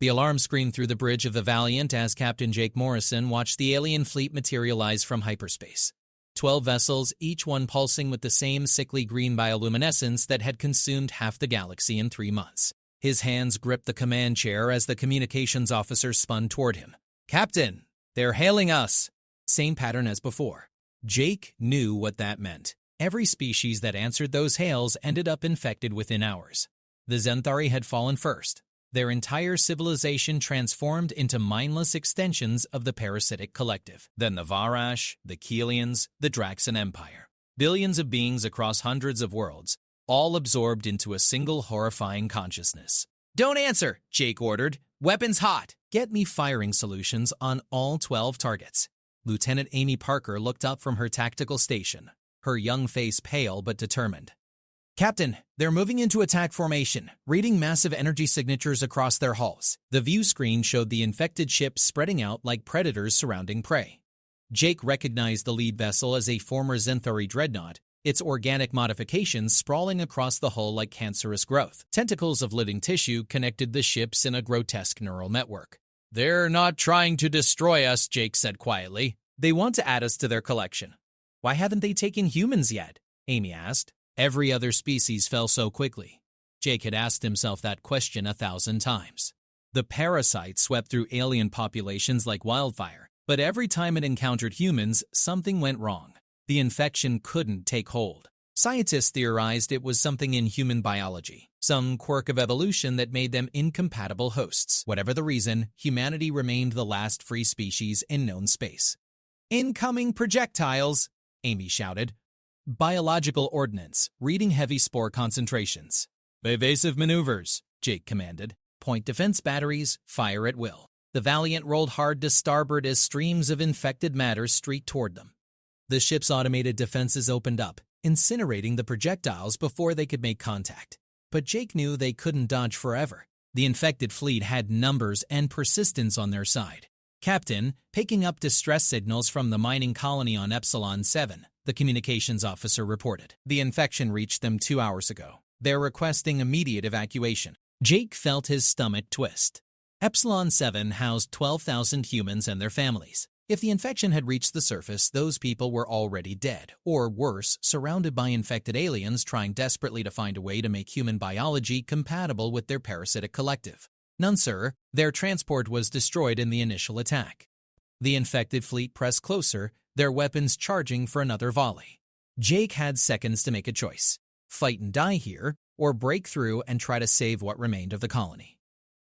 The alarm screamed through the bridge of the Valiant as Captain Jake Morrison watched the alien fleet materialize from hyperspace. 12 vessels, each one pulsing with the same sickly green bioluminescence that had consumed half the galaxy in 3 months. His hands gripped the command chair as the communications officer spun toward him. "Captain, they're hailing us!" Same pattern as before. Jake knew what that meant. Every species that answered those hails ended up infected within hours. The Zenthari had fallen first. Their entire civilization transformed into mindless extensions of the parasitic collective. Then the Varash, the Keelians, the Draxan Empire. Billions of beings across hundreds of worlds, all absorbed into a single horrifying consciousness. "Don't answer," Jake ordered. "Weapons hot. Get me firing solutions on all 12 targets." Lieutenant Amy Parker looked up from her tactical station, her young face pale but determined. "Captain, they're moving into attack formation, reading massive energy signatures across their hulls." The view screen showed the infected ships spreading out like predators surrounding prey. Jake recognized the lead vessel as a former Zenthari dreadnought, its organic modifications sprawling across the hull like cancerous growth. Tentacles of living tissue connected the ships in a grotesque neural network. "They're not trying to destroy us," Jake said quietly. "They want to add us to their collection." "Why haven't they taken humans yet?" Amy asked. Every other species fell so quickly. Jake had asked himself that question 1,000 times. The parasite swept through alien populations like wildfire, but every time it encountered humans, something went wrong. The infection couldn't take hold. Scientists theorized it was something in human biology, some quirk of evolution that made them incompatible hosts. Whatever the reason, humanity remained the last free species in known space. "Incoming projectiles!" Amy shouted. "Biological ordnance, reading heavy spore concentrations." "Evasive maneuvers," Jake commanded. "Point defense batteries, fire at will." The Valiant rolled hard to starboard as streams of infected matter streaked toward them. The ship's automated defenses opened up, incinerating the projectiles before they could make contact. But Jake knew they couldn't dodge forever. The infected fleet had numbers and persistence on their side. "Captain, picking up distress signals from the mining colony on Epsilon 7, the communications officer reported. The infection reached them 2 hours ago. They're requesting immediate evacuation." Jake felt his stomach twist. Epsilon 7 housed 12,000 humans and their families. If the infection had reached the surface, those people were already dead, or worse, surrounded by infected aliens trying desperately to find a way to make human biology compatible with their parasitic collective. "None, sir. Their transport was destroyed in the initial attack." The infected fleet pressed closer, their weapons charging for another volley. Jake had seconds to make a choice: fight and die here, or break through and try to save what remained of the colony.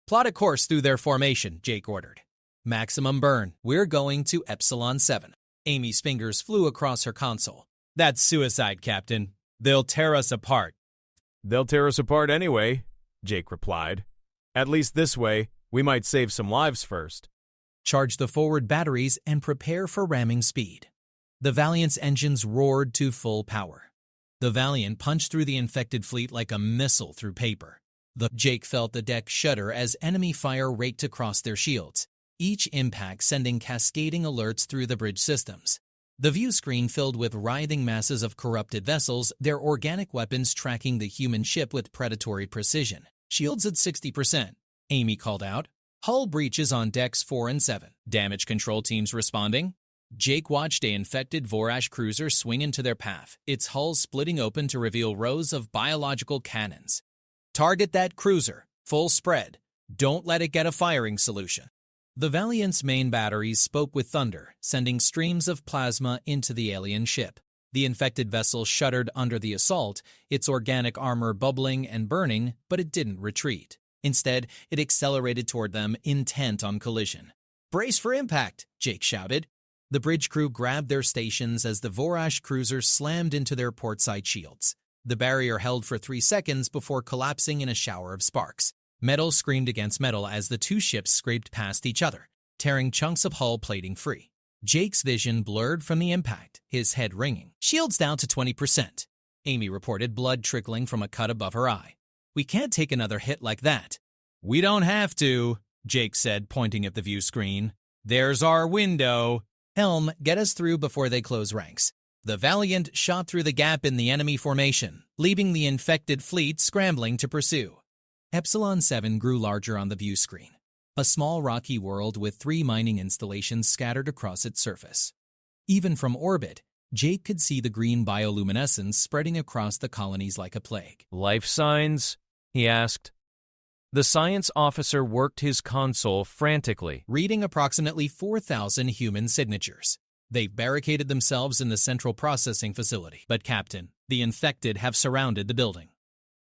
"Plot a course through their formation," Jake ordered. "Maximum burn. We're going to Epsilon 7. Amy's fingers flew across her console. "That's suicide, Captain. They'll tear us apart." "They'll tear us apart anyway," Jake replied. "At least this way, we might save some lives first." "Charge the forward batteries and prepare for ramming speed." The Valiant's engines roared to full power. The Valiant punched through the infected fleet like a missile through paper. Jake felt the deck shudder as enemy fire raked across their shields, each impact sending cascading alerts through the bridge systems. The view screen filled with writhing masses of corrupted vessels, their organic weapons tracking the human ship with predatory precision. "Shields at 60%, Amy called out. "Hull breaches on decks 4 and 7. Damage control teams responding." Jake watched an infected Vorash cruiser swing into their path, its hull splitting open to reveal rows of biological cannons. "Target that cruiser. Full spread. Don't let it get a firing solution." The Valiant's main batteries spoke with thunder, sending streams of plasma into the alien ship. The infected vessel shuddered under the assault, its organic armor bubbling and burning, but it didn't retreat. Instead, it accelerated toward them, intent on collision. "Brace for impact," Jake shouted. The bridge crew grabbed their stations as the Vorash cruiser slammed into their portside shields. The barrier held for 3 seconds before collapsing in a shower of sparks. Metal screamed against metal as the two ships scraped past each other, tearing chunks of hull plating free. Jake's vision blurred from the impact, his head ringing. "Shields down to 20%, Amy reported, blood trickling from a cut above her eye. "We can't take another hit like that." "We don't have to," Jake said, pointing at the view screen. "There's our window." "Helm, get us through before they close ranks." The Valiant shot through the gap in the enemy formation, leaving the infected fleet scrambling to pursue. Epsilon 7 grew larger on the view screen. a small rocky world with 3 mining installations scattered across its surface. Even from orbit, Jake could see the green bioluminescence spreading across the colonies like a plague. "Life signs?" he asked. The science officer worked his console frantically, reading approximately 4,000 human signatures. They've barricaded themselves in the central processing facility. But Captain, the infected have surrounded the building.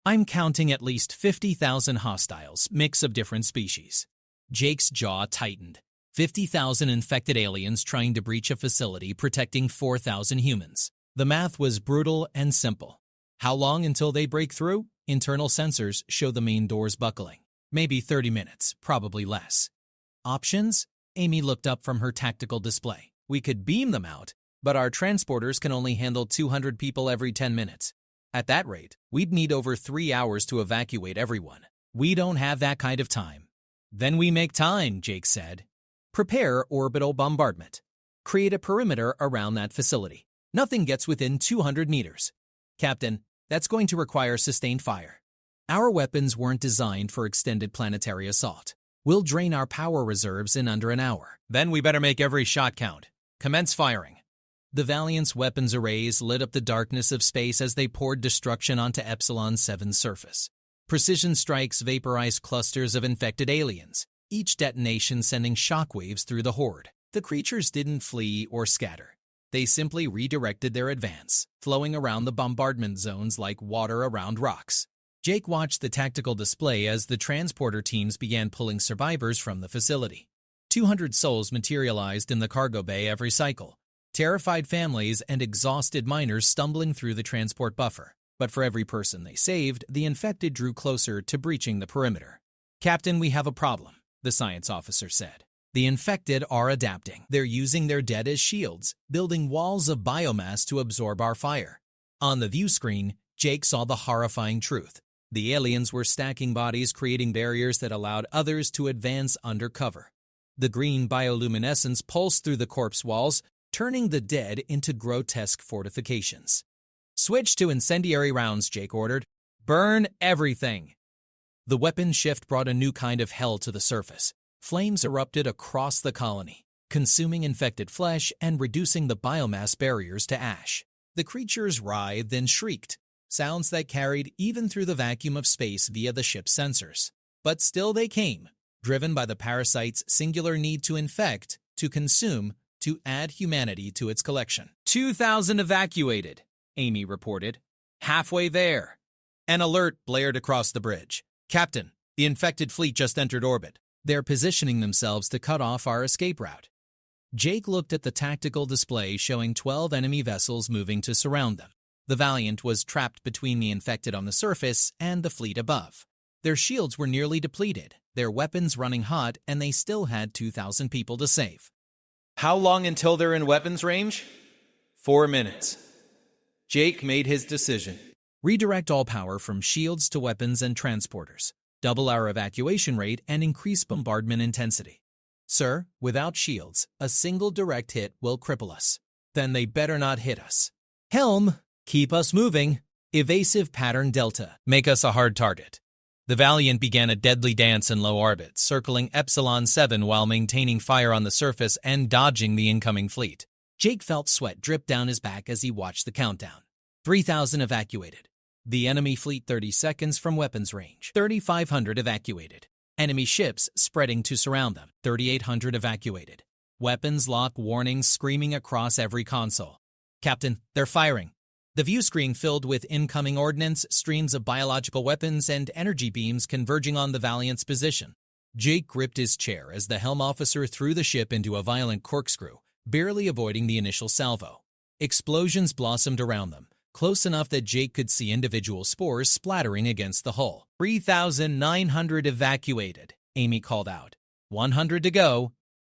I'm counting at least 50,000 hostiles, mix of different species. Jake's jaw tightened. 50,000 infected aliens trying to breach a facility protecting 4,000 humans. The math was brutal and simple. How long until they break through? Internal sensors show the main doors buckling. Maybe 30 minutes, probably less. Options? Amy looked up from her tactical display. We could beam them out, but our transporters can only handle 200 people every 10 minutes. At that rate, we'd need over 3 hours to evacuate everyone. We don't have that kind of time. Then we make time, Jake said. Prepare orbital bombardment. Create a perimeter around that facility. Nothing gets within 200 meters. Captain, that's going to require sustained fire. Our weapons weren't designed for extended planetary assault. We'll drain our power reserves in under an hour. Then we better make every shot count. Commence firing. The Valiant's weapons arrays lit up the darkness of space as they poured destruction onto Epsilon 7's surface. Precision strikes vaporized clusters of infected aliens, each detonation sending shockwaves through the horde. The creatures didn't flee or scatter. They simply redirected their advance, flowing around the bombardment zones like water around rocks. Jake watched the tactical display as the transporter teams began pulling survivors from the facility. 200 souls materialized in the cargo bay every cycle, terrified families and exhausted miners stumbling through the transport buffer. But for every person they saved, the infected drew closer to breaching the perimeter. Captain, we have a problem, the science officer said. The infected are adapting. They're using their dead as shields, building walls of biomass to absorb our fire. On the view screen, Jake saw the horrifying truth. The aliens were stacking bodies, creating barriers that allowed others to advance under cover. The green bioluminescence pulsed through the corpse walls, turning the dead into grotesque fortifications. Switch to incendiary rounds, Jake ordered. Burn everything. The weapon shift brought a new kind of hell to the surface. Flames erupted across the colony, consuming infected flesh and reducing the biomass barriers to ash. The creatures writhed and shrieked, sounds that carried even through the vacuum of space via the ship's sensors. But still they came, driven by the parasite's singular need to infect, to consume, to add humanity to its collection. 2,000 evacuated, Amy reported. Halfway there. An alert blared across the bridge. Captain, the infected fleet just entered orbit. They're positioning themselves to cut off our escape route. Jake looked at the tactical display showing 12 enemy vessels moving to surround them. The Valiant was trapped between the infected on the surface and the fleet above. Their shields were nearly depleted, their weapons running hot, and they still had 2,000 people to save. How long until they're in weapons range? 4 minutes. Jake made his decision. Redirect all power from shields to weapons and transporters. Double our evacuation rate and increase bombardment intensity. Sir, without shields, a single direct hit will cripple us. Then they better not hit us. Helm, keep us moving. Evasive pattern Delta, make us a hard target. The Valiant began a deadly dance in low orbit, circling Epsilon 7 while maintaining fire on the surface and dodging the incoming fleet. Jake felt sweat drip down his back as he watched the countdown. 3,000 evacuated. The enemy fleet 30 seconds from weapons range. 3,500 evacuated. Enemy ships spreading to surround them. 3,800 evacuated. Weapons lock warnings screaming across every console. Captain, they're firing. The view screen filled with incoming ordnance, streams of biological weapons, and energy beams converging on the Valiant's position. Jake gripped his chair as the helm officer threw the ship into a violent corkscrew, barely avoiding the initial salvo. Explosions blossomed around them, close enough that Jake could see individual spores splattering against the hull. 3,900 evacuated, Amy called out. 100 to go.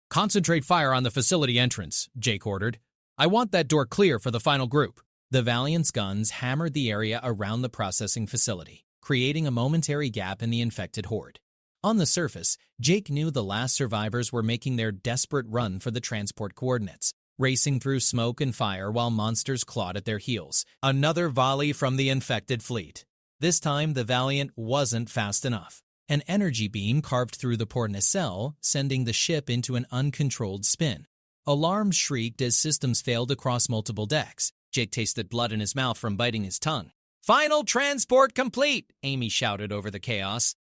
Concentrate fire on the facility entrance, Jake ordered. I want that door clear for the final group. The Valiant's guns hammered the area around the processing facility, creating a momentary gap in the infected horde. On the surface, Jake knew the last survivors were making their desperate run for the transport coordinates, racing through smoke and fire while monsters clawed at their heels. Another volley from the infected fleet. This time, the Valiant wasn't fast enough. An energy beam carved through the poor nacelle, sending the ship into an uncontrolled spin. Alarms shrieked as systems failed across multiple decks. Jake tasted blood in his mouth from biting his tongue. "Final transport complete!" Amy shouted over the chaos.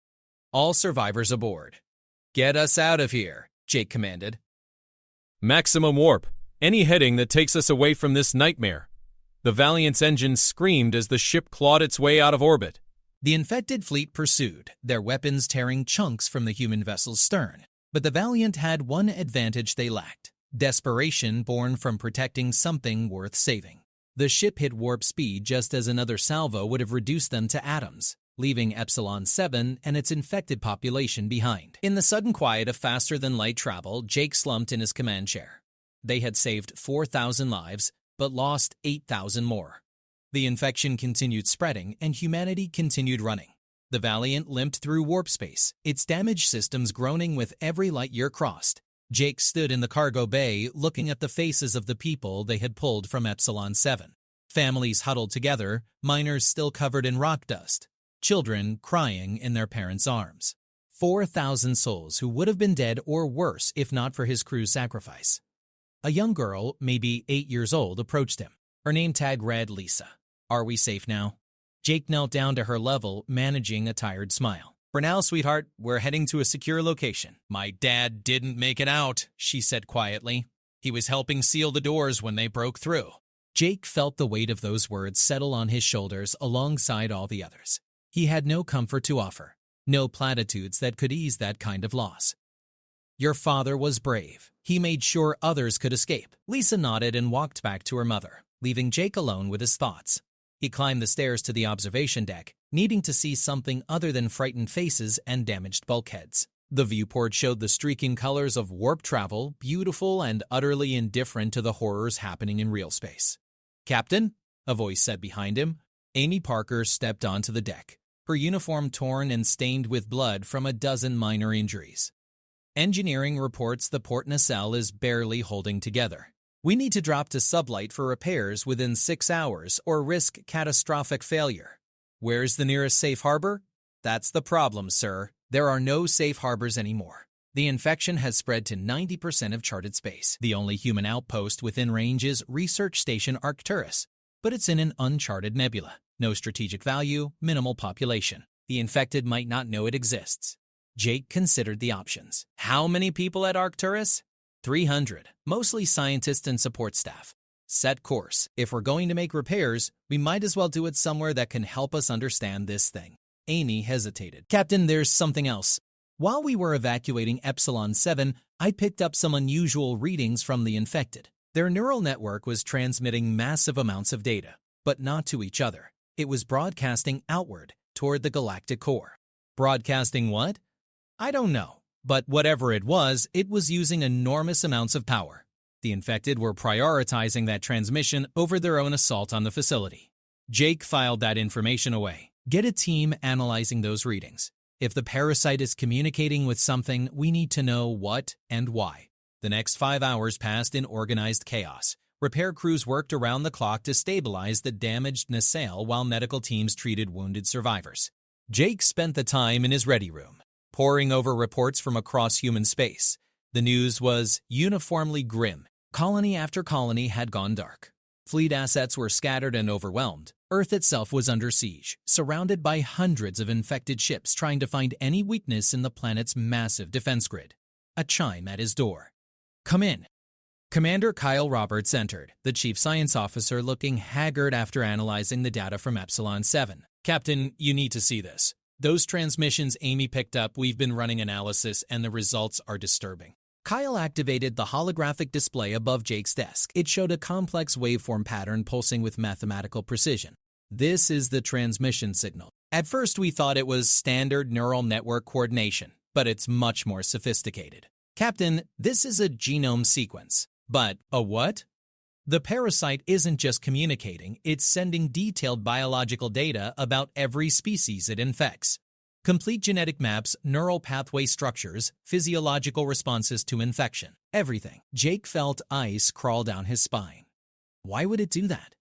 "All survivors aboard." "Get us out of here," Jake commanded. "Maximum warp. Any heading that takes us away from this nightmare." The Valiant's engine screamed as the ship clawed its way out of orbit. The infected fleet pursued, their weapons tearing chunks from the human vessel's stern. But the Valiant had one advantage they lacked: desperation born from protecting something worth saving. The ship hit warp speed just as another salvo would have reduced them to atoms, leaving Epsilon 7 and its infected population behind. In the sudden quiet of faster-than-light travel, Jake slumped in his command chair. They had saved 4,000 lives, but lost 8,000 more. The infection continued spreading, and humanity continued running. The Valiant limped through warp space, its damaged systems groaning with every light year crossed. Jake stood in the cargo bay, looking at the faces of the people they had pulled from Epsilon 7. Families huddled together, miners still covered in rock dust, children crying in their parents' arms. 4,000 souls who would have been dead or worse if not for his crew's sacrifice. A young girl, maybe 8 years old, approached him. Her name tag read Lisa. "Are we safe now?" Jake knelt down to her level, managing a tired smile. "For now, sweetheart, we're heading to a secure location." "My dad didn't make it out," she said quietly. "He was helping seal the doors when they broke through." Jake felt the weight of those words settle on his shoulders alongside all the others. He had no comfort to offer, no platitudes that could ease that kind of loss. "Your father was brave. He made sure others could escape." Lisa nodded and walked back to her mother, leaving Jake alone with his thoughts. He climbed the stairs to the observation deck, needing to see something other than frightened faces and damaged bulkheads. The viewport showed the streaking colors of warp travel, beautiful and utterly indifferent to the horrors happening in real space. "Captain," a voice said behind him. Amy Parker stepped onto the deck, her uniform torn and stained with blood from a dozen minor injuries. "Engineering reports the port nacelle is barely holding together. We need to drop to sublight for repairs within 6 hours or risk catastrophic failure." "Where's the nearest safe harbor?" "That's the problem, sir. There are no safe harbors anymore. The infection has spread to 90% of charted space. The only human outpost within range is Research Station Arcturus, but it's in an uncharted nebula. No strategic value, minimal population. The infected might not know it exists." Jake considered the options. "How many people at Arcturus?" 300, mostly scientists and support staff. "Set course. If we're going to make repairs, we might as well do it somewhere that can help us understand this thing." Amy hesitated. "Captain, there's something else. While we were evacuating Epsilon 7, I picked up some unusual readings from the infected. Their neural network was transmitting massive amounts of data, but not to each other. It was broadcasting outward, toward the galactic core." "Broadcasting what?" "I don't know. But whatever it was using enormous amounts of power. The infected were prioritizing that transmission over their own assault on the facility." Jake filed that information away. "Get a team analyzing those readings. If the parasite is communicating with something, we need to know what and why." The next 5 hours passed in organized chaos. Repair crews worked around the clock to stabilize the damaged nacelle while medical teams treated wounded survivors. Jake spent the time in his ready room, poring over reports from across human space. The news was uniformly grim. Colony after colony had gone dark. Fleet assets were scattered and overwhelmed. Earth itself was under siege, surrounded by hundreds of infected ships trying to find any weakness in the planet's massive defense grid. A chime at his door. "Come in." Commander Kyle Roberts entered, the chief science officer looking haggard after analyzing the data from Epsilon 7. "Captain, you need to see this. Those transmissions Amy picked up, we've been running analysis, and the results are disturbing." Kyle activated the holographic display above Jake's desk. It showed a complex waveform pattern pulsing with mathematical precision. "This is the transmission signal. At first we thought it was standard neural network coordination, but it's much more sophisticated. Captain, this is a genome sequence." "But a what?" "The parasite isn't just communicating, it's sending detailed biological data about every species it infects. Complete genetic maps, neural pathway structures, physiological responses to infection. Everything." Jake felt ice crawl down his spine. Why would it do that?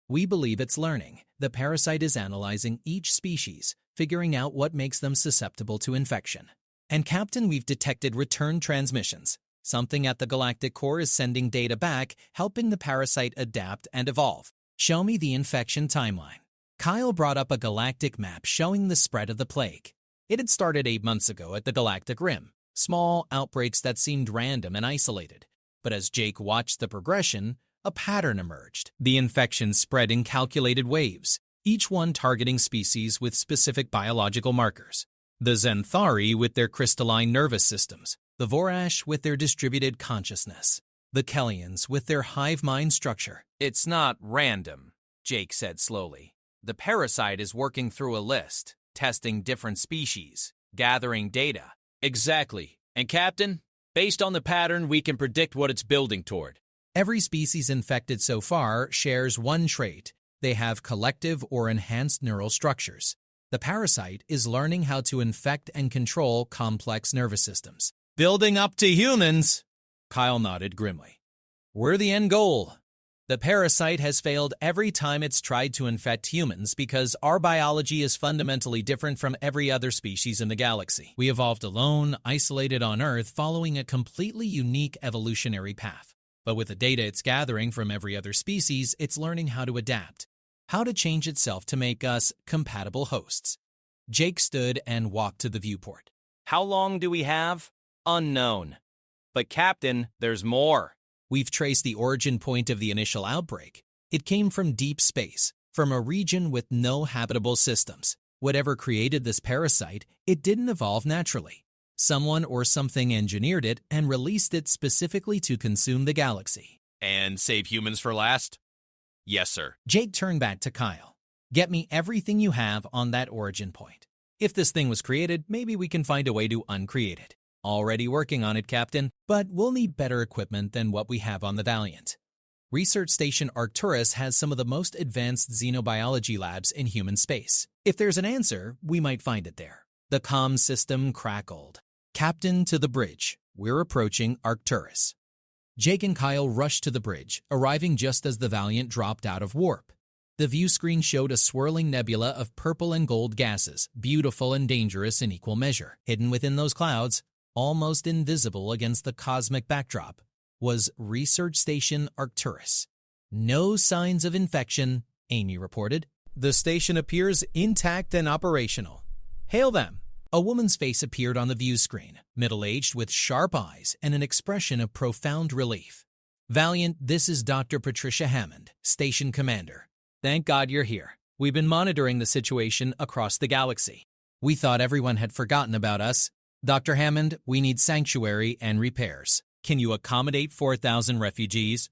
We believe it's learning. The parasite is analyzing each species, figuring out what makes them susceptible to infection. And Captain, we've detected return transmissions. Something at the galactic core is sending data back, helping the parasite adapt and evolve. Show me the infection timeline. Kyle brought up a galactic map showing the spread of the plague. It had started 8 months ago at the galactic rim. Small outbreaks that seemed random and isolated. But as Jake watched the progression, a pattern emerged. The infection spread in calculated waves, each one targeting species with specific biological markers. The Xanthari with their crystalline nervous systems, the Vorash with their distributed consciousness, the Kellians with their hive mind structure. It's not random, Jake said slowly. The parasite is working through a list, testing different species, gathering data. Exactly. And Captain, based on the pattern, we can predict what it's building toward. Every species infected so far shares one trait. They have collective or enhanced neural structures. The parasite is learning how to infect and control complex nervous systems. Building up to humans, Kyle nodded grimly. We're the end goal. The parasite has failed every time it's tried to infect humans because our biology is fundamentally different from every other species in the galaxy. We evolved alone, isolated on Earth, following a completely unique evolutionary path. But with the data it's gathering from every other species, it's learning how to adapt, how to change itself to make us compatible hosts. Jake stood and walked to the viewport. How long do we have? Unknown. But Captain, there's more. We've traced the origin point of the initial outbreak. It came from deep space, from a region with no habitable systems. Whatever created this parasite, it didn't evolve naturally. Someone or something engineered it and released it specifically to consume the galaxy. And save humans for last? Yes, sir. Jake turned back to Kyle. Get me everything you have on that origin point. If this thing was created, maybe we can find a way to uncreate it. Already working on it, Captain, but we'll need better equipment than what we have on the Valiant. Research Station Arcturus has some of the most advanced xenobiology labs in human space. If there's an answer, we might find it there. The comm system crackled. Captain, to the bridge. We're approaching Arcturus. Jake and Kyle rushed to the bridge, arriving just as the Valiant dropped out of warp. The view screen showed a swirling nebula of purple and gold gases, beautiful and dangerous in equal measure. Hidden within those clouds, almost invisible against the cosmic backdrop, was Research Station Arcturus. No signs of infection, Amy reported. The station appears intact and operational. Hail them. A woman's face appeared on the view screen, middle-aged with sharp eyes and an expression of profound relief. Valiant, this is Dr. Patricia Hammond, Station Commander. Thank God you're here. We've been monitoring the situation across the galaxy. We thought everyone had forgotten about us. Dr. Hammond, we need sanctuary and repairs. Can you accommodate 4,000 refugees?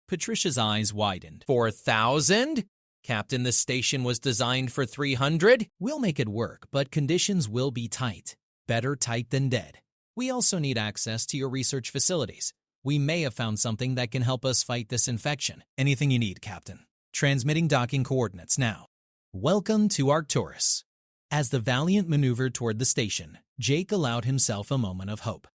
Patricia's eyes widened. 4,000? Captain, the station was designed for 300. We'll make it work, but conditions will be tight. Better tight than dead. We also need access to your research facilities. We may have found something that can help us fight this infection. Anything you need, Captain. Transmitting docking coordinates now. Welcome to Arcturus. As the Valiant maneuvered toward the station, Jake allowed himself a moment of hope.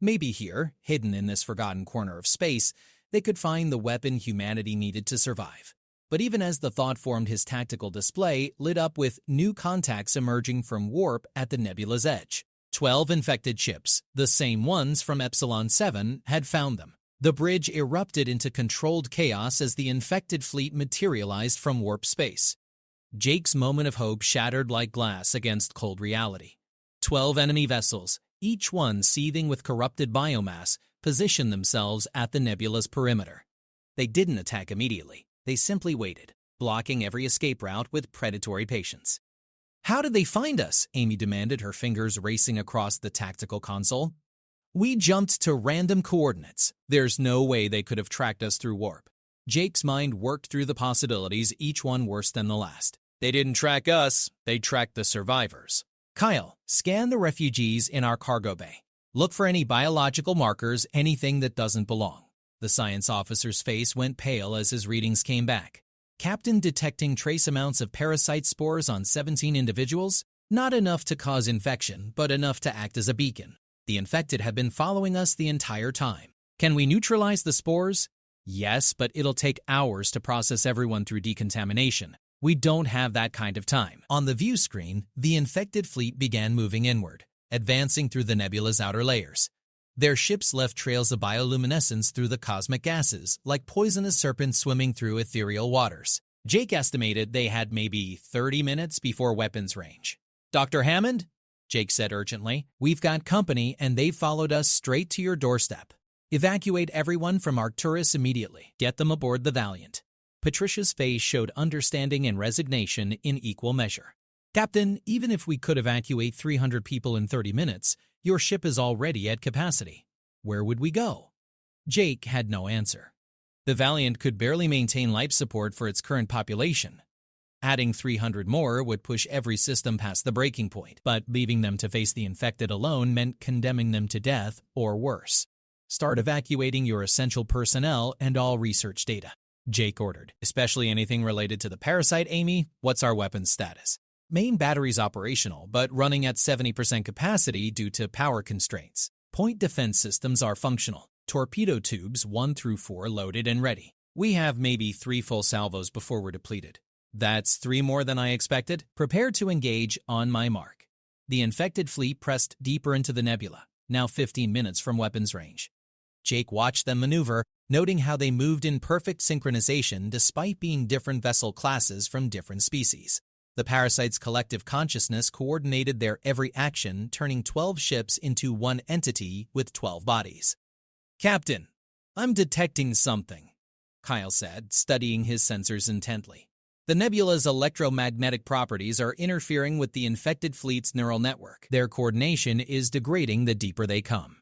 Maybe here, hidden in this forgotten corner of space, they could find the weapon humanity needed to survive. But even as the thought formed, his tactical display lit up with new contacts emerging from warp at the nebula's edge. 12 infected ships, the same ones from Epsilon 7, had found them. The bridge erupted into controlled chaos as the infected fleet materialized from warp space. Jake's moment of hope shattered like glass against cold reality. 12 enemy vessels, each one seething with corrupted biomass, positioned themselves at the nebula's perimeter. They didn't attack immediately. They simply waited, blocking every escape route with predatory patience. How did they find us? Amy demanded, her fingers racing across the tactical console. We jumped to random coordinates. There's no way they could have tracked us through warp. Jake's mind worked through the possibilities, each one worse than the last. They didn't track us, they tracked the survivors. Kyle, scan the refugees in our cargo bay. Look for any biological markers, anything that doesn't belong. The science officer's face went pale as his readings came back. Captain, detecting trace amounts of parasite spores on 17 individuals, not enough to cause infection, but enough to act as a beacon. The infected had been following us the entire time. Can we neutralize the spores? Yes, but it'll take hours to process everyone through decontamination. We don't have that kind of time. On the view screen, the infected fleet began moving inward, advancing through the nebula's outer layers. Their ships left trails of bioluminescence through the cosmic gases, like poisonous serpents swimming through ethereal waters. Jake estimated they had maybe 30 minutes before weapons range. "Dr. Hammond," Jake said urgently, "we've got company and they've followed us straight to your doorstep. Evacuate everyone from Arcturus immediately. Get them aboard the Valiant." Patricia's face showed understanding and resignation in equal measure. "Captain, even if we could evacuate 300 people in 30 minutes, your ship is already at capacity. Where would we go?" Jake had no answer. The Valiant could barely maintain life support for its current population. Adding 300 more would push every system past the breaking point, but leaving them to face the infected alone meant condemning them to death or worse. "Start evacuating your essential personnel and all research data," Jake ordered. "Especially anything related to the parasite, Amy. What's our weapons status?" "Main battery's operational, but running at 70% capacity due to power constraints. Point defense systems are functional. Torpedo tubes 1 through 4 loaded and ready. We have maybe 3 full salvos before we're depleted." "That's 3 more than I expected. Prepare to engage on my mark." The infected fleet pressed deeper into the nebula, now 15 minutes from weapons range. Jake watched them maneuver, noting how they moved in perfect synchronization despite being different vessel classes from different species. The parasite's collective consciousness coordinated their every action, turning 12 ships into one entity with 12 bodies. "Captain, I'm detecting something," Kyle said, studying his sensors intently. "The nebula's electromagnetic properties are interfering with the infected fleet's neural network. Their coordination is degrading the deeper they come."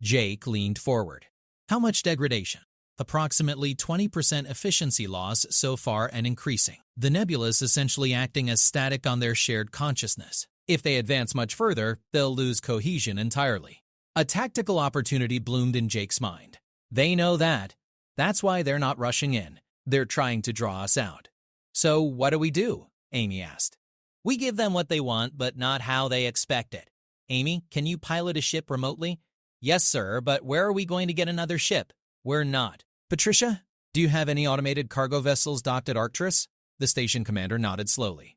Jake leaned forward. "How much degradation?" "Approximately 20% efficiency loss so far and increasing. The nebula is essentially acting as static on their shared consciousness. If they advance much further, they'll lose cohesion entirely." A tactical opportunity bloomed in Jake's mind. They know that. That's why they're not rushing in. They're trying to draw us out. "So what do we do?" Amy asked. "We give them what they want, but not how they expect it. Amy, can you pilot a ship remotely?" "Yes, sir, but where are we going to get another ship?" "We're not." "Patricia, do you have any automated cargo vessels docked at Arcturus?" The station commander nodded slowly.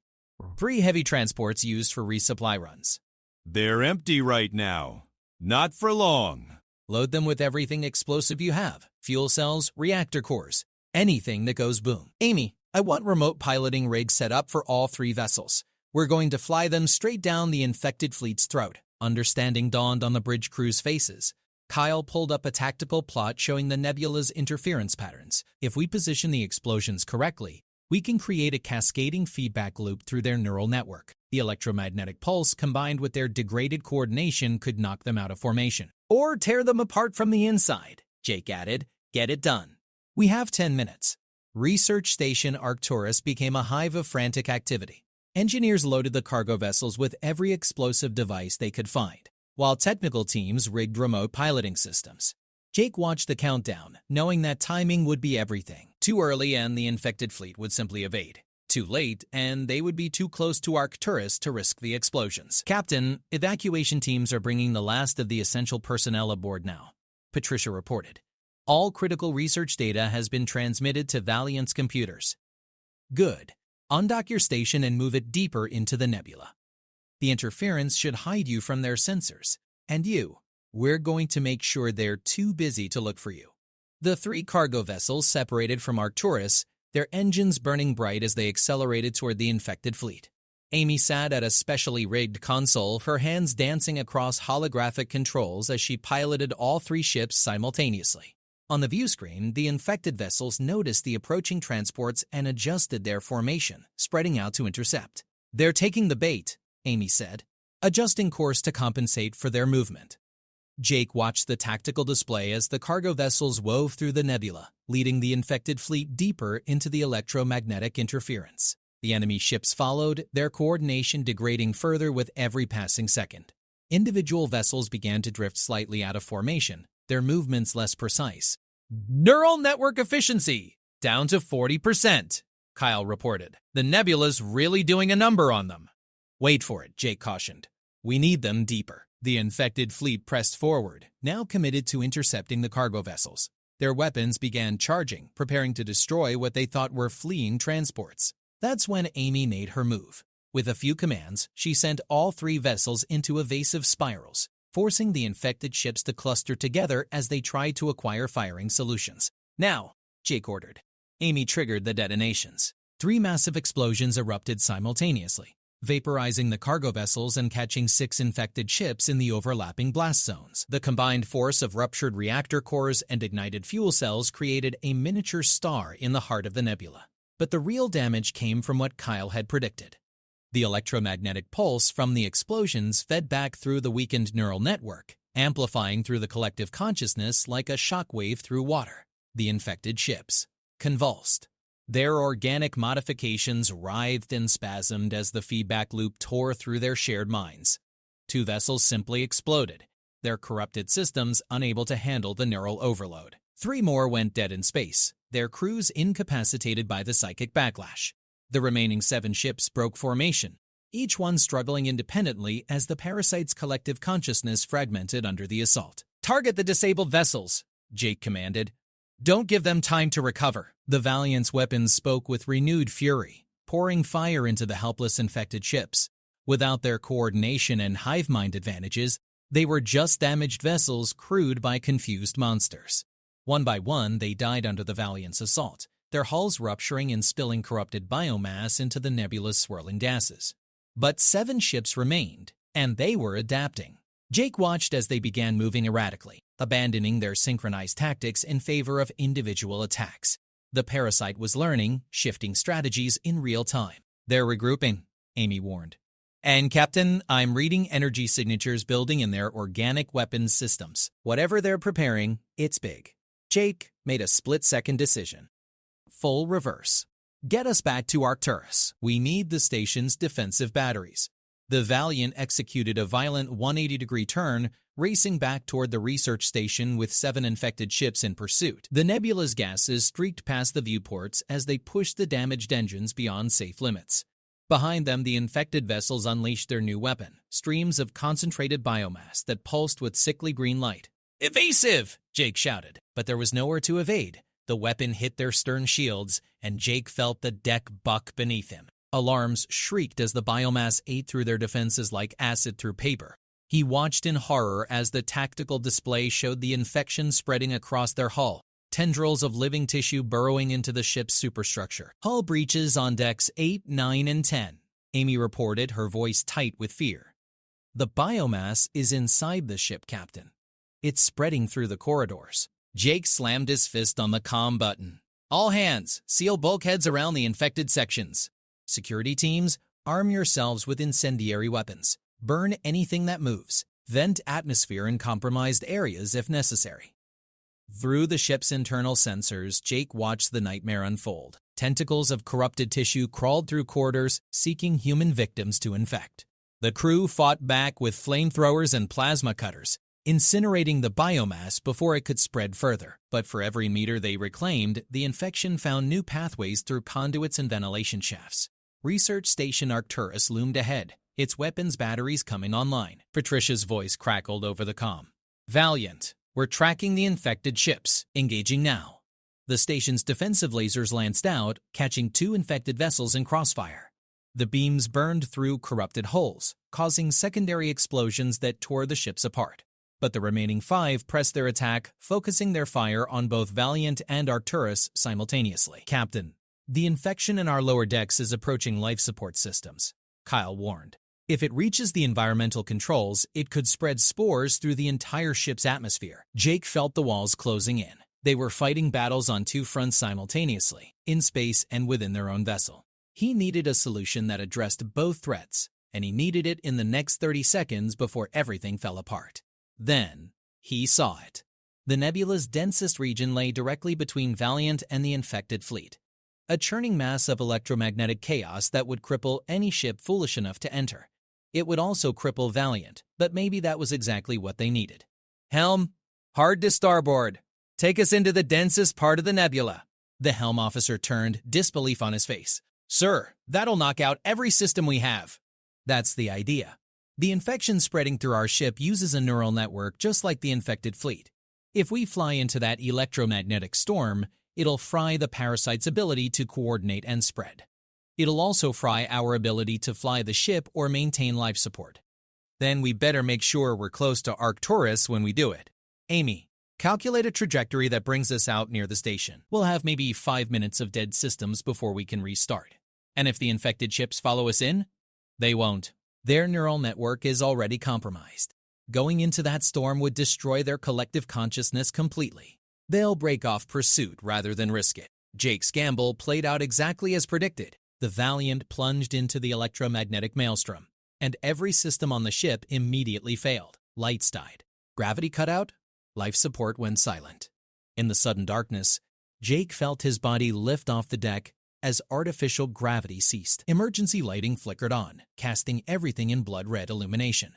3 heavy transports used for resupply runs." "They're empty right now. Not for long." "Load them with everything explosive you have. Fuel cells, reactor cores, anything that goes boom." "Amy, I want remote piloting rigs set up for all 3 vessels. We're going to fly them straight down the infected fleet's throat." Understanding dawned on the bridge crew's faces. Kyle pulled up a tactical plot showing the nebula's interference patterns. "If we position the explosions correctly, we can create a cascading feedback loop through their neural network. The electromagnetic pulse combined with their degraded coordination could knock them out of formation. Or tear them apart from the inside," Jake added. "Get it done." "We have 10 minutes. Research Station Arcturus became a hive of frantic activity. Engineers loaded the cargo vessels with every explosive device they could find, while technical teams rigged remote piloting systems. Jake watched the countdown, knowing that timing would be everything. Too early and the infected fleet would simply evade. Too late and they would be too close to Arcturus to risk the explosions. "Captain, evacuation teams are bringing the last of the essential personnel aboard now," Patricia reported. "All critical research data has been transmitted to Valiant's computers." "Good. Undock your station and move it deeper into the nebula. The interference should hide you from their sensors. And you, we're going to make sure they're too busy to look for you." The 3 cargo vessels separated from Arcturus, their engines burning bright as they accelerated toward the infected fleet. Amy sat at a specially rigged console, her hands dancing across holographic controls as she piloted all 3 ships simultaneously. On the view screen, the infected vessels noticed the approaching transports and adjusted their formation, spreading out to intercept. "They're taking the bait," Amy said, adjusting course to compensate for their movement. Jake watched the tactical display as the cargo vessels wove through the nebula, leading the infected fleet deeper into the electromagnetic interference. The enemy ships followed, their coordination degrading further with every passing second. Individual vessels began to drift slightly out of formation, their movements less precise. "Neural network efficiency down to 40%, Kyle reported. "The nebula's really doing a number on them." "Wait for it," Jake cautioned. "We need them deeper." The infected fleet pressed forward, now committed to intercepting the cargo vessels. Their weapons began charging, preparing to destroy what they thought were fleeing transports. That's when Amy made her move. With a few commands, she sent all 3 vessels into evasive spirals, forcing the infected ships to cluster together as they tried to acquire firing solutions. "Now," Jake ordered. Amy triggered the detonations. 3 massive explosions erupted simultaneously, vaporizing the cargo vessels and catching 6 infected ships in the overlapping blast zones. The combined force of ruptured reactor cores and ignited fuel cells created a miniature star in the heart of the nebula. But the real damage came from what Kyle had predicted. The electromagnetic pulse from the explosions fed back through the weakened neural network, amplifying through the collective consciousness like a shockwave through water. The infected ships convulsed. Their organic modifications writhed and spasmed as the feedback loop tore through their shared minds. 2 vessels simply exploded, their corrupted systems unable to handle the neural overload. 3 more went dead in space, their crews incapacitated by the psychic backlash. The remaining 7 ships broke formation, each one struggling independently as the parasite's collective consciousness fragmented under the assault. "Target the disabled vessels," Jake commanded. "Don't give them time to recover." The Valiant's weapons spoke with renewed fury, pouring fire into the helpless infected ships. Without their coordination and hive mind advantages, they were just damaged vessels crewed by confused monsters. One by one, they died under the Valiant's assault, their hulls rupturing and spilling corrupted biomass into the nebula's swirling gases. But 7 ships remained, and they were adapting. Jake watched as they began moving erratically, abandoning their synchronized tactics in favor of individual attacks. The parasite was learning, shifting strategies in real time. "They're regrouping," Amy warned. "And Captain, I'm reading energy signatures building in their organic weapons systems. Whatever they're preparing, it's big." Jake made a split-second decision. Full reverse. "Get us back to Arcturus. We need the station's defensive batteries." The Valiant executed a violent 180-degree turn, racing back toward the research station with 7 infected ships in pursuit. The nebula's gases streaked past the viewports as they pushed the damaged engines beyond safe limits. Behind them, the infected vessels unleashed their new weapon, streams of concentrated biomass that pulsed with sickly green light. "Evasive!" Jake shouted, but there was nowhere to evade. The weapon hit their stern shields, and Jake felt the deck buck beneath him. Alarms shrieked as the biomass ate through their defenses like acid through paper. He watched in horror as the tactical display showed the infection spreading across their hull, tendrils of living tissue burrowing into the ship's superstructure. "Hull breaches on decks 8, 9, and 10, Amy reported, her voice tight with fear. "The biomass is inside the ship, Captain. It's spreading through the corridors." Jake slammed his fist on the comm button. "All hands, seal bulkheads around the infected sections. Security teams, arm yourselves with incendiary weapons. Burn anything that moves. Vent atmosphere in compromised areas if necessary." Through the ship's internal sensors, Jake watched the nightmare unfold. Tentacles of corrupted tissue crawled through corridors, seeking human victims to infect. The crew fought back with flamethrowers and plasma cutters, incinerating the biomass before it could spread further. But for every meter they reclaimed, the infection found new pathways through conduits and ventilation shafts. Research Station Arcturus loomed ahead, its weapons batteries coming online. Patricia's voice crackled over the comm. "Valiant, we're tracking the infected ships. Engaging now." The station's defensive lasers lanced out, catching 2 infected vessels in crossfire. The beams burned through corrupted hulls, causing secondary explosions that tore the ships apart. But the remaining 5 pressed their attack, focusing their fire on both Valiant and Arcturus simultaneously. "Captain, the infection in our lower decks is approaching life support systems," Kyle warned. "If it reaches the environmental controls, it could spread spores through the entire ship's atmosphere." Jake felt the walls closing in. They were fighting battles on 2 fronts simultaneously, in space and within their own vessel. He needed a solution that addressed both threats, and he needed it in the next 30 seconds before everything fell apart. Then, he saw it. The nebula's densest region lay directly between Valiant and the infected fleet, a churning mass of electromagnetic chaos that would cripple any ship foolish enough to enter. It would also cripple Valiant, but maybe that was exactly what they needed. "Helm, hard to starboard. Take us into the densest part of the nebula." The helm officer turned, disbelief on his face. "Sir, that'll knock out every system we have." "That's the idea. The infection spreading through our ship uses a neural network just like the infected fleet. If we fly into that electromagnetic storm, it'll fry the parasite's ability to coordinate and spread. It'll also fry our ability to fly the ship or maintain life support. Then we better make sure we're close to Arcturus when we do it. Amy, calculate a trajectory that brings us out near the station. We'll have maybe 5 minutes of dead systems before we can restart. And if the infected ships follow us in, they won't. Their neural network is already compromised. Going into that storm would destroy their collective consciousness completely. They'll break off pursuit rather than risk it. Jake's gamble played out exactly as predicted. The Valiant plunged into the electromagnetic maelstrom, and every system on the ship immediately failed. Lights died. Gravity cut out. Life support went silent. In the sudden darkness, Jake felt his body lift off the deck as artificial gravity ceased. Emergency lighting flickered on, casting everything in blood-red illumination.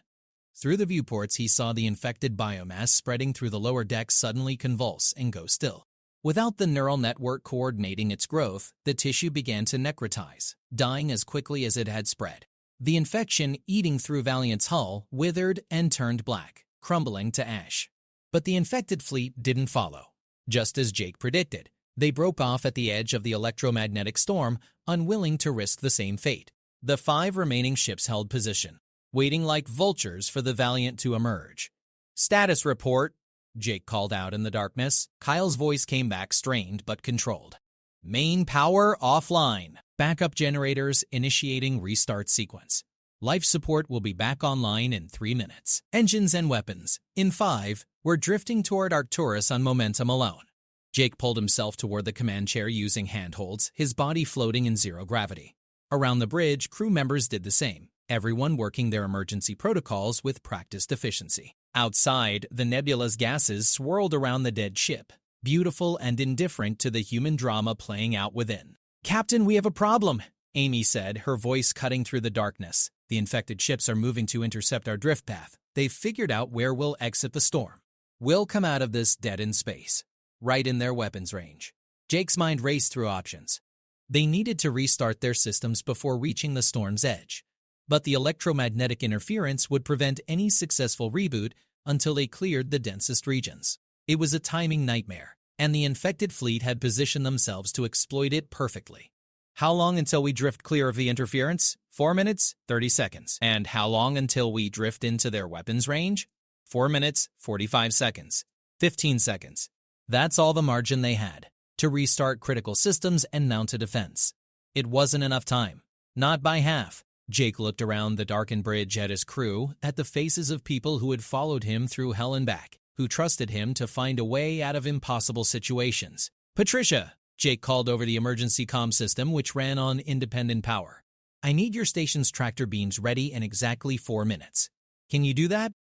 Through the viewports, he saw the infected biomass spreading through the lower deck suddenly convulse and go still. Without the neural network coordinating its growth, the tissue began to necrotize, dying as quickly as it had spread. The infection, eating through Valiant's hull, withered and turned black, crumbling to ash. But the infected fleet didn't follow. Just as Jake predicted, they broke off at the edge of the electromagnetic storm, unwilling to risk the same fate. The 5 remaining ships held position, waiting like vultures for the Valiant to emerge. "Status report," Jake called out in the darkness. Kyle's voice came back strained but controlled. "Main power offline. Backup generators initiating restart sequence. Life support will be back online in 3 minutes. Engines and weapons. In 5, we're drifting toward Arcturus on momentum alone." Jake pulled himself toward the command chair using handholds, his body floating in zero gravity. Around the bridge, crew members did the same, everyone working their emergency protocols with practiced efficiency. Outside, the nebulous gases swirled around the dead ship, beautiful and indifferent to the human drama playing out within. "Captain, we have a problem," Amy said, her voice cutting through the darkness. "The infected ships are moving to intercept our drift path. They've figured out where we'll exit the storm. We'll come out of this dead in space, right in their weapons range." Jake's mind raced through options. They needed to restart their systems before reaching the storm's edge, but the electromagnetic interference would prevent any successful reboot until they cleared the densest regions. It was a timing nightmare, and the infected fleet had positioned themselves to exploit it perfectly. "How long until we drift clear of the interference? 4 minutes, 30 seconds. And how long until we drift into their weapons range? 4 minutes, 45 seconds. 15 seconds. That's all the margin they had to restart critical systems and mount a defense. It wasn't enough time. Not by half. Jake looked around the darkened bridge at his crew, at the faces of people who had followed him through hell and back, who trusted him to find a way out of impossible situations. "Patricia," Jake called over the emergency comm system, which ran on independent power. "I need your station's tractor beams ready in exactly 4 minutes. Can you do that?"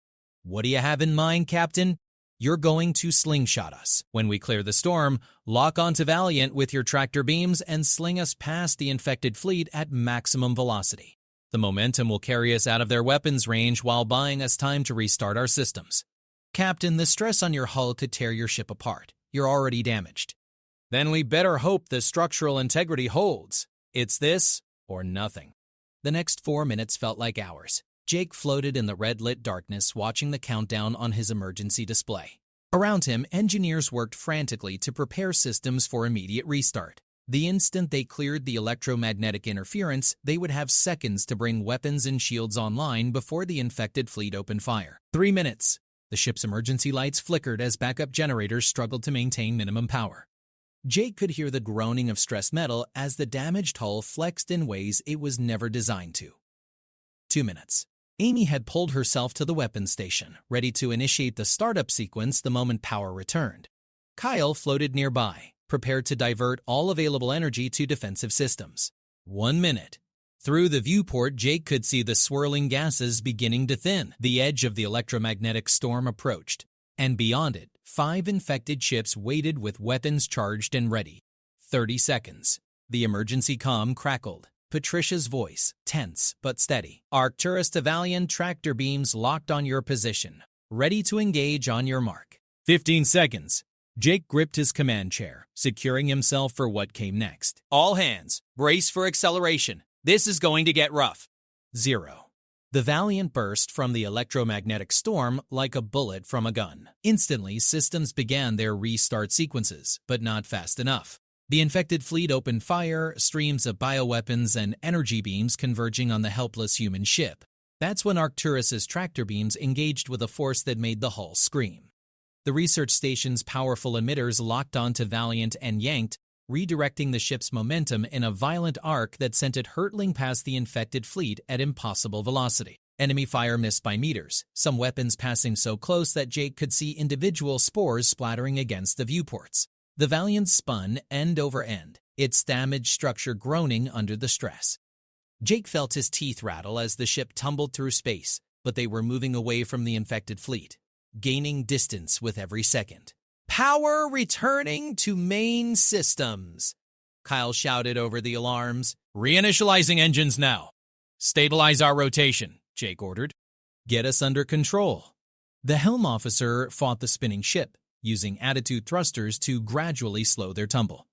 "What do you have in mind, Captain?" "You're going to slingshot us. When we clear the storm, lock onto Valiant with your tractor beams and sling us past the infected fleet at maximum velocity. The momentum will carry us out of their weapons range while buying us time to restart our systems." "Captain, the stress on your hull could tear your ship apart. You're already damaged." "Then we better hope the structural integrity holds. It's this or nothing." The next 4 minutes felt like hours. Jake floated in the red-lit darkness, watching the countdown on his emergency display. Around him, engineers worked frantically to prepare systems for immediate restart. The instant they cleared the electromagnetic interference, they would have seconds to bring weapons and shields online before the infected fleet opened fire. 3 minutes. The ship's emergency lights flickered as backup generators struggled to maintain minimum power. Jake could hear the groaning of stressed metal as the damaged hull flexed in ways it was never designed to. 2 minutes. Amy had pulled herself to the weapons station, ready to initiate the startup sequence the moment power returned. Kyle floated nearby, prepared to divert all available energy to defensive systems. 1 minute. Through the viewport, Jake could see the swirling gases beginning to thin. The edge of the electromagnetic storm approached, and beyond it, 5 infected ships waited with weapons charged and ready. 30 seconds. The emergency comm crackled. Patricia's voice, tense but steady. "Arcturus to Valiant, tractor beams locked on your position. Ready to engage on your mark." 15 seconds. Jake gripped his command chair, securing himself for what came next. "All hands, brace for acceleration. This is going to get rough." 0. The Valiant burst from the electromagnetic storm like a bullet from a gun. Instantly, systems began their restart sequences, but not fast enough. The infected fleet opened fire, streams of bioweapons and energy beams converging on the helpless human ship. That's when Arcturus's tractor beams engaged with a force that made the hull scream. The research station's powerful emitters locked onto Valiant and yanked, redirecting the ship's momentum in a violent arc that sent it hurtling past the infected fleet at impossible velocity. Enemy fire missed by meters, some weapons passing so close that Jake could see individual spores splattering against the viewports. The Valiant spun end over end, its damaged structure groaning under the stress. Jake felt his teeth rattle as the ship tumbled through space, but they were moving away from the infected fleet, gaining distance with every second. "Power returning to main systems," Kyle shouted over the alarms. "Reinitializing engines now. Stabilize our rotation," Jake ordered. "Get us under control." The helm officer fought the spinning ship, using attitude thrusters to gradually slow their tumble.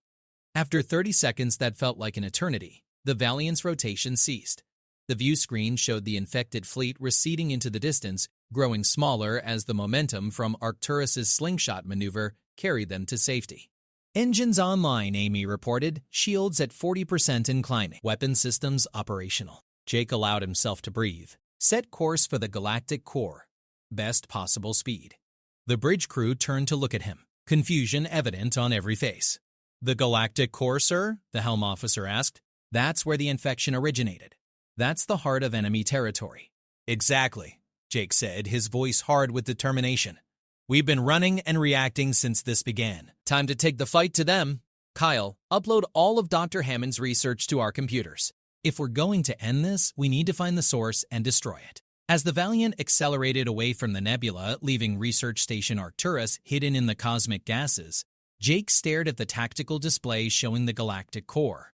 After 30 seconds that felt like an eternity, the Valiant's rotation ceased. The view screen showed the infected fleet receding into the distance, growing smaller as the momentum from Arcturus's slingshot maneuver carried them to safety. "Engines online," Amy reported, shields at 40% and climbing. Weapon systems operational. Jake allowed himself to breathe. Set course for the Galactic core. Best possible speed. The bridge crew turned to look at him, confusion evident on every face. "The Galactic core, sir?" the helm officer asked. "That's where the infection originated. That's the heart of enemy territory." "Exactly," Jake said, his voice hard with determination. "We've been running and reacting since this began. Time to take the fight to them. Kyle, upload all of Dr. Hammond's research to our computers. If we're going to end this, we need to find the source and destroy it." As the Valiant accelerated away from the nebula, leaving Research Station Arcturus hidden in the cosmic gases, Jake stared at the tactical display showing the Galactic core.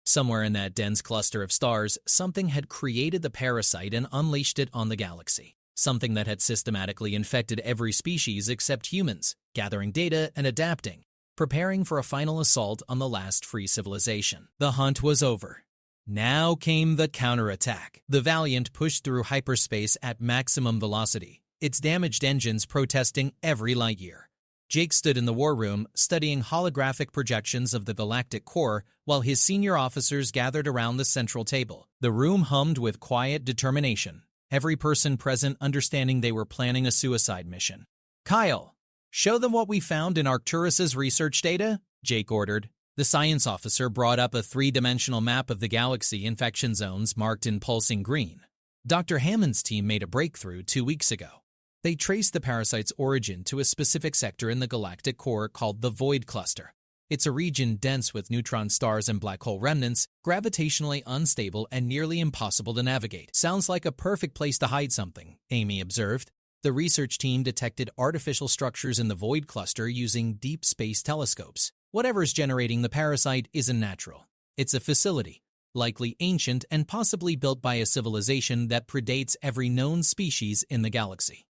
Somewhere in that dense cluster of stars, something had created the parasite and unleashed it on the galaxy. Something that had systematically infected every species except humans, gathering data and adapting, preparing for a final assault on the last free civilization. The hunt was over. Now came the counterattack. The Valiant pushed through hyperspace at maximum velocity, its damaged engines protesting every light year. Jake stood in the war room, studying holographic projections of the Galactic core while his senior officers gathered around the central table. The room hummed with quiet determination, every person present understanding they were planning a suicide mission. "Kyle, show them what we found in Arcturus's research data," Jake ordered. The science officer brought up a three-dimensional map of the galaxy infection zones marked in pulsing green. Dr. Hammond's team made a breakthrough 2 weeks ago. They traced the parasite's origin to a specific sector in the galactic core called the Void Cluster. It's a region dense with neutron stars and black hole remnants, gravitationally unstable and nearly impossible to navigate. "Sounds like a perfect place to hide something," Amy observed. The research team detected artificial structures in the Void Cluster using deep space telescopes. Whatever's generating the parasite isn't natural. It's a facility, likely ancient and possibly built by a civilization that predates every known species in the galaxy.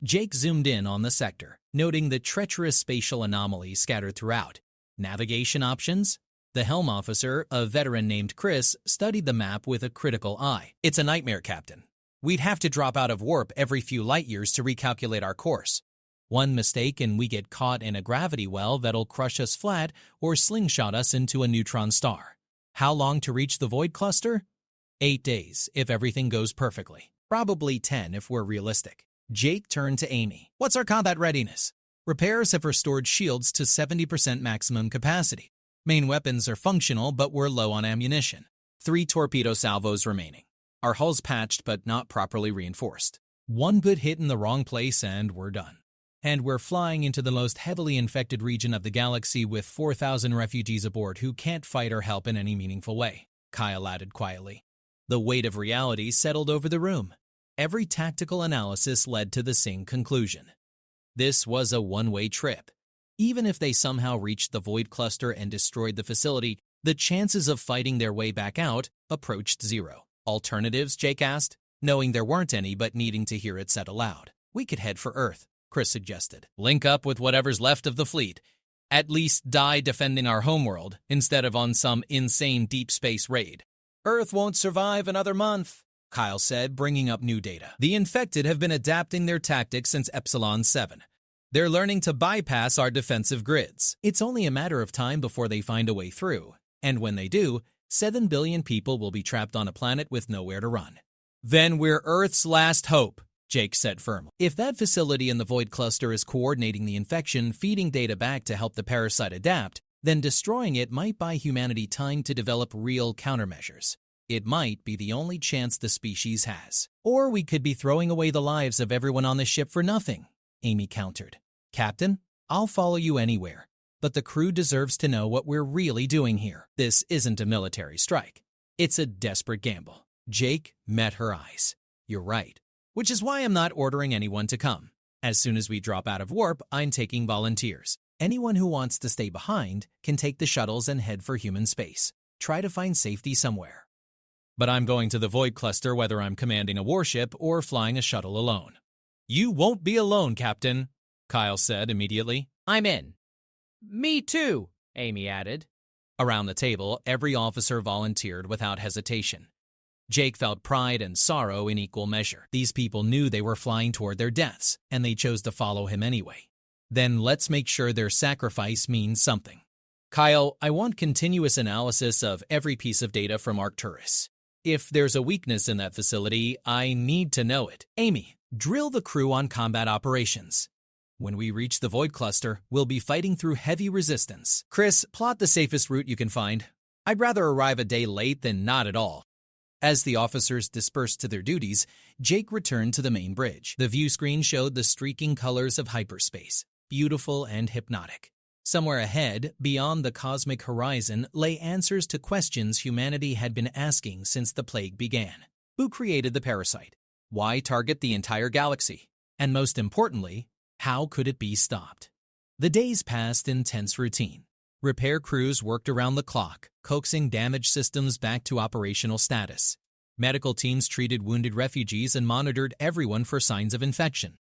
Jake zoomed in on the sector, noting the treacherous spatial anomalies scattered throughout. Navigation options? The helm officer, a veteran named Chris, studied the map with a critical eye. "It's a nightmare, Captain. We'd have to drop out of warp every few light years to recalculate our course. One mistake and we get caught in a gravity well that'll crush us flat or slingshot us into a neutron star. How long to reach the Void Cluster? 8 days, if everything goes perfectly. Probably 10 if we're realistic." Jake turned to Amy. "What's our combat readiness?" "Repairs have restored shields to 70% maximum capacity. Main weapons are functional, but we're low on ammunition. 3 torpedo salvos remaining. Our hull's patched but not properly reinforced. One good hit in the wrong place and we're done. And we're flying into the most heavily infected region of the galaxy with 4,000 refugees aboard who can't fight or help in any meaningful way," Kyle added quietly. The weight of reality settled over the room. Every tactical analysis led to the same conclusion. This was a one-way trip. Even if they somehow reached the Void Cluster and destroyed the facility, the chances of fighting their way back out approached zero. "Alternatives?" Jake asked, knowing there weren't any but needing to hear it said aloud. "We could head for Earth," Chris suggested. "Link up with whatever's left of the fleet. At least die defending our homeworld instead of on some insane deep space raid." "Earth won't survive another month," Kyle said, bringing up new data. The infected have been adapting their tactics since Epsilon 7. They're learning to bypass our defensive grids. It's only a matter of time before they find a way through. And when they do, 7 billion people will be trapped on a planet with nowhere to run. Then we're Earth's last hope, Jake said firmly. If that facility in the Void Cluster is coordinating the infection, feeding data back to help the parasite adapt, then destroying it might buy humanity time to develop real countermeasures. It might be the only chance the species has. Or we could be throwing away the lives of everyone on the ship for nothing, Amy countered. Captain, I'll follow you anywhere, but the crew deserves to know what we're really doing here. This isn't a military strike. It's a desperate gamble. Jake met her eyes. You're right. Which is why I'm not ordering anyone to come. As soon as we drop out of warp, I'm taking volunteers. Anyone who wants to stay behind can take the shuttles and head for human space. Try to find safety somewhere. But I'm going to the Void Cluster whether I'm commanding a warship or flying a shuttle alone. You won't be alone, Captain, Kyle said immediately. I'm in. Me too, Amy added. Around the table, every officer volunteered without hesitation. Jake felt pride and sorrow in equal measure. These people knew they were flying toward their deaths, and they chose to follow him anyway. Then let's make sure their sacrifice means something. Kyle, I want continuous analysis of every piece of data from Arcturus. If there's a weakness in that facility, I need to know it. Amy, drill the crew on combat operations. When we reach the Void Cluster, we'll be fighting through heavy resistance. Chris, plot the safest route you can find. I'd rather arrive a day late than not at all. As the officers dispersed to their duties, Jake returned to the main bridge. The view screen showed the streaking colors of hyperspace, beautiful and hypnotic. Somewhere ahead, beyond the cosmic horizon, lay answers to questions humanity had been asking since the plague began. Who created the parasite? Why target the entire galaxy? And most importantly, how could it be stopped? The days passed in tense routine. Repair crews worked around the clock, coaxing damaged systems back to operational status. Medical teams treated wounded refugees and monitored everyone for signs of infection.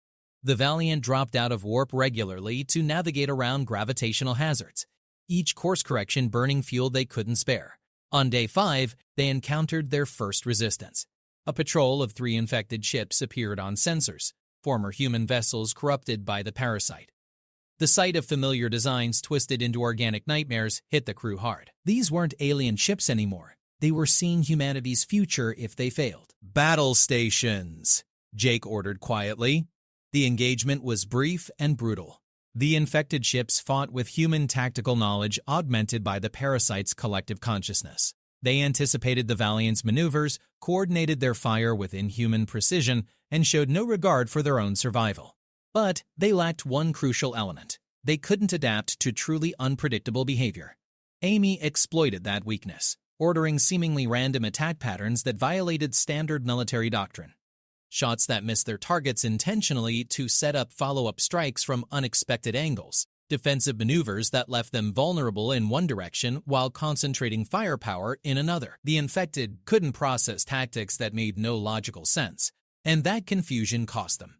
The Valiant dropped out of warp regularly to navigate around gravitational hazards, each course correction burning fuel they couldn't spare. On day 5, they encountered their first resistance. A patrol of 3 infected ships appeared on sensors, former human vessels corrupted by the parasite. The sight of familiar designs twisted into organic nightmares hit the crew hard. These weren't alien ships anymore. They were seeing humanity's future if they failed. Battle stations, Jake ordered quietly. The engagement was brief and brutal. The infected ships fought with human tactical knowledge augmented by the parasite's collective consciousness. They anticipated the Valiant's maneuvers, coordinated their fire with inhuman precision, and showed no regard for their own survival. But they lacked one crucial element. They couldn't adapt to truly unpredictable behavior. Amy exploited that weakness, ordering seemingly random attack patterns that violated standard military doctrine. Shots that missed their targets intentionally to set up follow-up strikes from unexpected angles. Defensive maneuvers that left them vulnerable in one direction while concentrating firepower in another. The infected couldn't process tactics that made no logical sense, and that confusion cost them.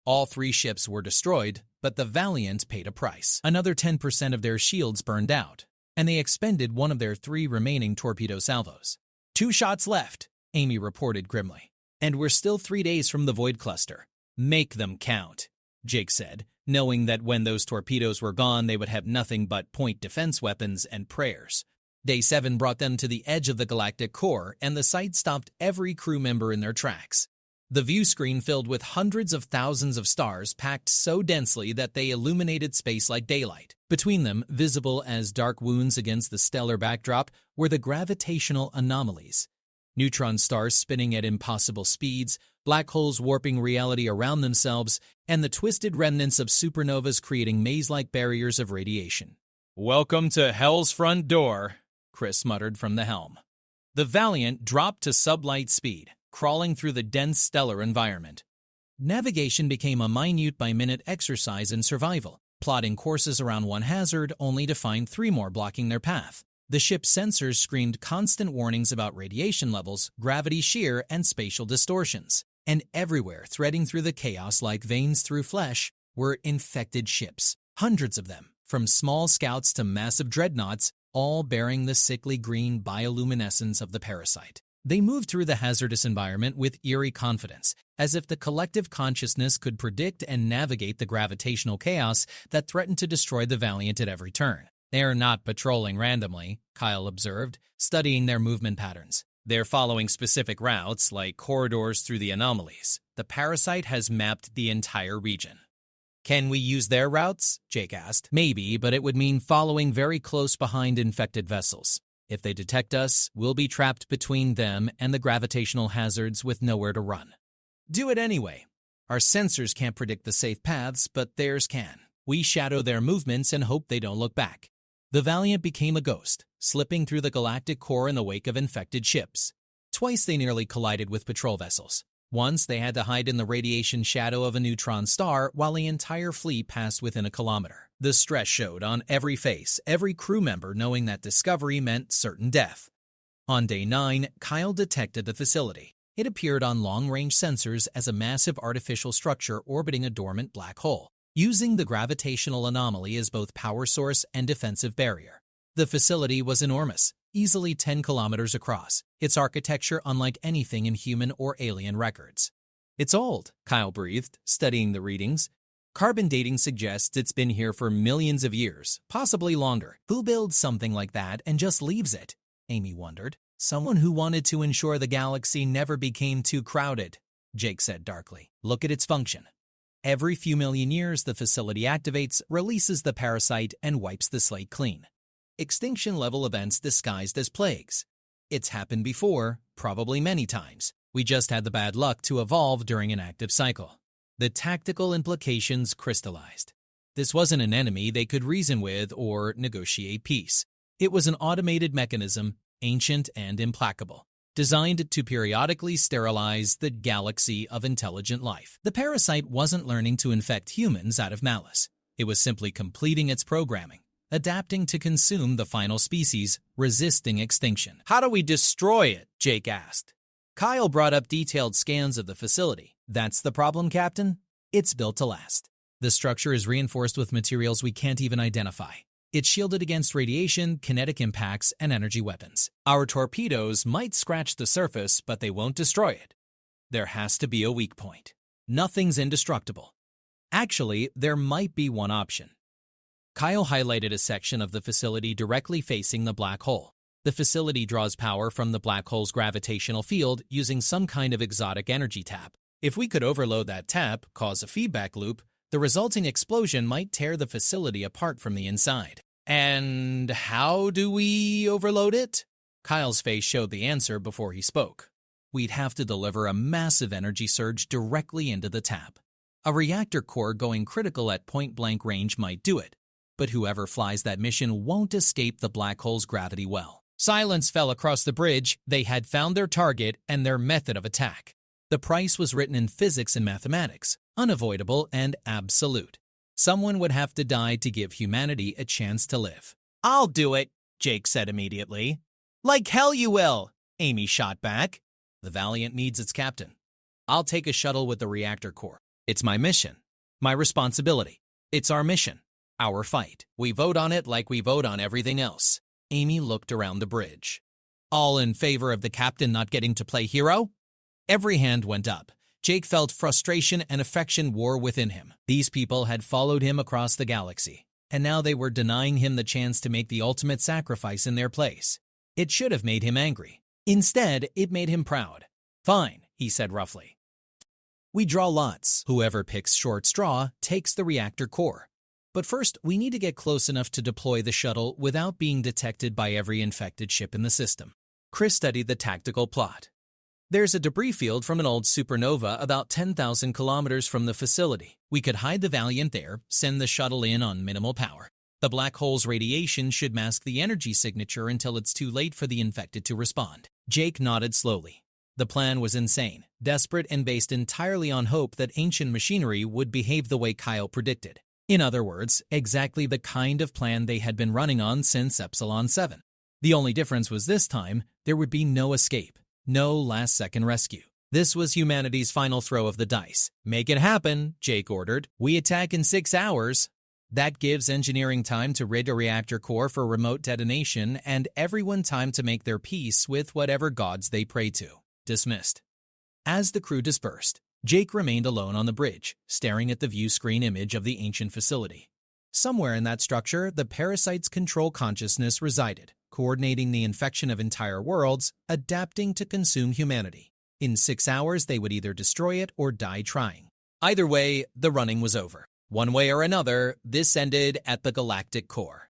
All 3 ships were destroyed, but the Valiant paid a price. Another 10% of their shields burned out, and they expended one of their 3 remaining torpedo salvos. 2 shots left, Amy reported grimly. And we're still 3 days from the Void Cluster. Make them count, Jake said, knowing that when those torpedoes were gone, they would have nothing but point defense weapons and prayers. Day 7 brought them to the edge of the galactic core, and the sight stopped every crew member in their tracks. The view screen filled with hundreds of thousands of stars packed so densely that they illuminated space like daylight. Between them, visible as dark wounds against the stellar backdrop, were the gravitational anomalies. Neutron stars spinning at impossible speeds, black holes warping reality around themselves, and the twisted remnants of supernovas creating maze-like barriers of radiation. "Welcome to Hell's front door," Chris muttered from the helm. The Valiant dropped to sublight speed, crawling through the dense stellar environment. Navigation became a minute-by-minute exercise in survival, plotting courses around one hazard only to find 3 more blocking their path. The ship's sensors screamed constant warnings about radiation levels, gravity shear, and spatial distortions. And everywhere, threading through the chaos like veins through flesh, were infected ships. Hundreds of them, from small scouts to massive dreadnoughts, all bearing the sickly green bioluminescence of the parasite. They moved through the hazardous environment with eerie confidence, as if the collective consciousness could predict and navigate the gravitational chaos that threatened to destroy the Valiant at every turn. "They're not patrolling randomly," Kyle observed, studying their movement patterns. "They're following specific routes, like corridors through the anomalies. The parasite has mapped the entire region." "Can we use their routes?" Jake asked. "Maybe, but it would mean following very close behind infected vessels. If they detect us, we'll be trapped between them and the gravitational hazards with nowhere to run." "Do it anyway. Our sensors can't predict the safe paths, but theirs can. We shadow their movements and hope they don't look back." The Valiant became a ghost, slipping through the galactic core in the wake of infected ships. Twice they nearly collided with patrol vessels. Once they had to hide in the radiation shadow of a neutron star while the entire fleet passed within a kilometer. The stress showed on every face, every crew member knowing that discovery meant certain death. On day 9, Kyle detected the facility. It appeared on long-range sensors as a massive artificial structure orbiting a dormant black hole, using the gravitational anomaly as both power source and defensive barrier. The facility was enormous, easily 10 kilometers across, its architecture unlike anything in human or alien records. "It's old," Kyle breathed, studying the readings. "Carbon dating suggests it's been here for millions of years, possibly longer. Who builds something like that and just leaves it?" Amy wondered. "Someone who wanted to ensure the galaxy never became too crowded," Jake said darkly. "Look at its function. Every few million years, the facility activates, releases the parasite, and wipes the slate clean. Extinction-level events disguised as plagues. It's happened before, probably many times. We just had the bad luck to evolve during an active cycle." The tactical implications crystallized. This wasn't an enemy they could reason with or negotiate peace. It was an automated mechanism, ancient and implacable, designed to periodically sterilize the galaxy of intelligent life. The parasite wasn't learning to infect humans out of malice. It was simply completing its programming, adapting to consume the final species, resisting extinction. "How do we destroy it?" Jake asked. Kyle brought up detailed scans of the facility. "That's the problem, Captain. It's built to last. The structure is reinforced with materials we can't even identify. It's shielded against radiation, kinetic impacts, and energy weapons. Our torpedoes might scratch the surface, but they won't destroy it. There has to be a weak point. Nothing's indestructible. Actually, there might be one option." Kyle highlighted a section of the facility directly facing the black hole. The facility draws power from the black hole's gravitational field using some kind of exotic energy tap. If we could overload that tap, cause a feedback loop, the resulting explosion might tear the facility apart from the inside. "And how do we overload it?" Kyle's face showed the answer before he spoke. "We'd have to deliver a massive energy surge directly into the tap. A reactor core going critical at point-blank range might do it, but whoever flies that mission won't escape the black hole's gravity well." Silence fell across the bridge. They had found their target and their method of attack. The price was written in physics and mathematics, unavoidable and absolute. Someone would have to die to give humanity a chance to live. "I'll do it," Jake said immediately. "Like hell you will," Amy shot back. "The Valiant needs its captain. I'll take a shuttle with the reactor core. It's my mission, my responsibility. It's our mission, our fight. We vote on it like we vote on everything else." Amy looked around the bridge. "All in favor of the captain not getting to play hero?" Every hand went up. Jake felt frustration and affection war within him. These people had followed him across the galaxy, and now they were denying him the chance to make the ultimate sacrifice in their place. It should have made him angry. Instead, it made him proud. "Fine," he said roughly. "We draw lots. Whoever picks short straw takes the reactor core. But first, we need to get close enough to deploy the shuttle without being detected by every infected ship in the system." Chris studied the tactical plot. "There's a debris field from an old supernova about 10,000 kilometers from the facility. We could hide the Valiant there, send the shuttle in on minimal power. The black hole's radiation should mask the energy signature until it's too late for the infected to respond." Jake nodded slowly. The plan was insane, desperate, and based entirely on hope that ancient machinery would behave the way Kyle predicted. In other words, exactly the kind of plan they had been running on since Epsilon 7. The only difference was this time, there would be no escape, no last-second rescue. This was humanity's final throw of the dice. "Make it happen," Jake ordered. "We attack in 6 hours." That gives engineering time to rig a reactor core for remote detonation and everyone time to make their peace with whatever gods they pray to. Dismissed. As the crew dispersed, Jake remained alone on the bridge, staring at the view screen image of the ancient facility. Somewhere in that structure, the parasite's control consciousness resided, coordinating the infection of entire worlds, adapting to consume humanity. In 6 hours, they would either destroy it or die trying. Either way, the running was over. One way or another, this ended at the galactic core.